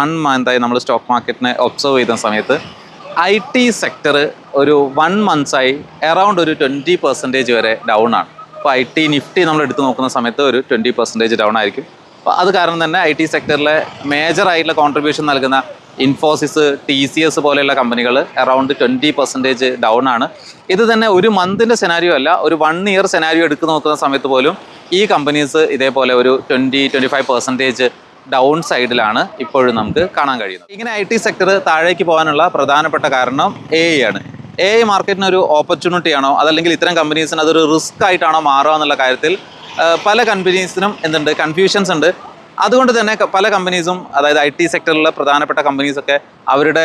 1 മന്തായി നമ്മൾ സ്റ്റോക്ക് മാർക്കറ്റിനെ ഒബ്സർവ് ചെയ്യുന്ന സമയത്ത് IT സെക്ടർ ഒരു 1 മന്ത്സായി അറൗണ്ട് ഒരു 20% വരെ ഡൗൺ ആണ്. അപ്പോൾ IT നിഫ്റ്റി നമ്മൾ എടുത്ത് നോക്കുന്ന സമയത്ത് ഒരു 20% ഡൗൺ ആയിരിക്കും. അപ്പോൾ അത് കാരണം തന്നെ IT സെക്ടറിലെ മേജറായിട്ടുള്ള കോൺട്രിബ്യൂഷൻ നൽകുന്ന ഇൻഫോസിസ്, TCS പോലെയുള്ള കമ്പനികൾ അറൗണ്ട് 20% ഡൗൺ ആണ്. ഇത് തന്നെ ഒരു മന്തിൻ്റെ സെനാരിയോ അല്ല, ഒരു 1 ഇയർ സെനാരിയോ എടുത്ത് നോക്കുന്ന സമയത്ത് പോലും ഈ കമ്പനീസ് ഇതേപോലെ ഒരു 20-25% ഡൗൺ സൈഡിലാണ് ഇപ്പോഴും നമുക്ക് കാണാൻ കഴിയുന്നത്. ഇങ്ങനെ IT സെക്ടർ താഴേക്ക് പോകാനുള്ള പ്രധാനപ്പെട്ട കാരണം AI ആണ്. AI മാർക്കറ്റിന് ഒരു ഓപ്പർച്യൂണിറ്റി ആണോ അതല്ലെങ്കിൽ ഇത്തരം കമ്പനീസിന് അതൊരു റിസ്ക് ആയിട്ടാണോ മാറുക എന്നുള്ള കാര്യത്തിൽ പല കമ്പനീസിനും എന്തുണ്ട്, കൺഫ്യൂഷൻസ് ഉണ്ട്. അതുകൊണ്ട് തന്നെ പല കമ്പനീസും, അതായത് IT സെക്ടറിലെ പ്രധാനപ്പെട്ട കമ്പനീസൊക്കെ അവരുടെ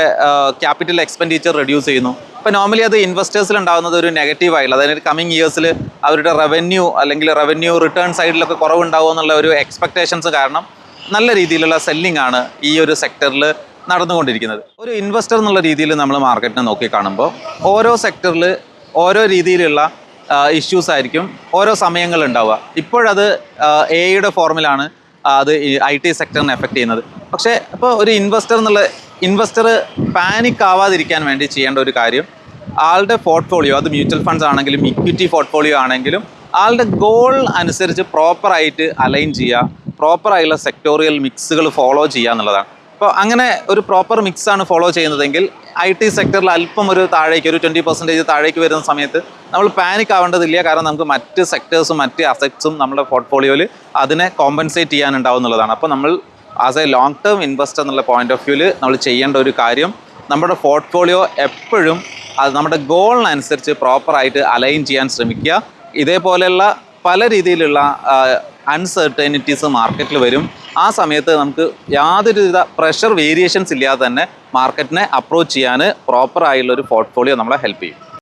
ക്യാപിറ്റൽ എക്സ്പെൻഡിച്ചർ റെഡ്യൂസ് ചെയ്യുന്നു. ഇപ്പോൾ നോർമലി അത് ഇൻവെസ്റ്റേഴ്സിൽ ഉണ്ടാകുന്നത് ഒരു നെഗറ്റീവായിട്ടുള്ള, അതായത് കമ്മിങ് ഇയേഴ്സിൽ അവരുടെ റവന്യൂ അല്ലെങ്കിൽ റവന്യൂ റിട്ടേൺ സൈഡിലൊക്കെ കുറവുണ്ടാവുക എന്നുള്ള ഒരു എക്സ്പെക്റ്റേഷൻസ് കാരണം നല്ല രീതിയിലുള്ള സെല്ലിംഗ് ആണ് ഈ ഒരു സെക്ടറിൽ നടന്നുകൊണ്ടിരിക്കുന്നത്. ഒരു ഇൻവെസ്റ്റർ എന്നുള്ള രീതിയിൽ നമ്മൾ മാർക്കറ്റിനെ നോക്കി കാണുമ്പോൾ ഓരോ സെക്ടറിൽ ഓരോ രീതിയിലുള്ള ഇഷ്യൂസ് ആയിരിക്കും ഓരോ സമയങ്ങളുണ്ടാവുക. ഇപ്പോഴത് AI ഫോർമിലാണ് അത് IT സെക്ടറിനെ എഫക്റ്റ് ചെയ്യുന്നത്. പക്ഷേ ഇപ്പോൾ ഒരു ഇൻവെസ്റ്റർ പാനിക് ആവാതിരിക്കാൻ വേണ്ടി ചെയ്യേണ്ട ഒരു കാര്യം, ആളുടെ പോർട്ട്ഫോളിയോ, അത് മ്യൂച്വൽ ഫണ്ട്സ് ആണെങ്കിലും ഇക്വിറ്റി പോർട്ട്ഫോളിയോ ആണെങ്കിലും ആളുടെ ഗോൾ അനുസരിച്ച് പ്രോപ്പറായിട്ട് അലൈൻ ചെയ്യുക, പ്രോപ്പറായുള്ള സെക്ടോറിയൽ മിക്സുകൾ ഫോളോ ചെയ്യുക എന്നുള്ളതാണ്. അപ്പോൾ അങ്ങനെ ഒരു പ്രോപ്പർ മിക്സാണ് ഫോളോ ചെയ്യുന്നതെങ്കിൽ IT സെക്ടറിൽ അല്പം ഒരു താഴേക്ക്, ഒരു 20% താഴേക്ക് വരുന്ന സമയത്ത് നമ്മൾ പാനിക് ആവേണ്ടതില്ല. കാരണം നമുക്ക് മറ്റ് സെക്ടേഴ്സും മറ്റ് അസറ്റ്സും നമ്മുടെ പോർട്ട്ഫോളിയോയിൽ അതിനെ കോമ്പൻസേറ്റ് ചെയ്യാനുണ്ടാവും എന്നുള്ളതാണ്. അപ്പോൾ നമ്മൾ as A long term investor എന്നുള്ള പോയിന്റ് ഓഫ് വ്യൂവിൽ നമ്മൾ ചെയ്യേണ്ട ഒരു കാര്യം, നമ്മുടെ പോർട്ട്ഫോളിയോ എപ്പോഴും അത് നമ്മുടെ ഗോളിനനുസരിച്ച് പ്രോപ്പറായിട്ട് അലൈൻ ചെയ്യാൻ ശ്രമിക്കുക. ഇതേപോലെയുള്ള പല രീതിയിലുള്ള അൺസർട്ടനിറ്റീസ് മാർക്കറ്റിൽ വരും. ആ സമയത്ത് നമുക്ക് യാതൊരുവിധ പ്രഷർ വേരിയേഷൻസ് ഇല്ലാതെ തന്നെ മാർക്കറ്റിനെ അപ്രോച്ച് ചെയ്യാൻ പ്രോപ്പറായുള്ള ഒരു പോർട്ട്ഫോളിയോ നമ്മളെ ഹെൽപ്പ് ചെയ്യും.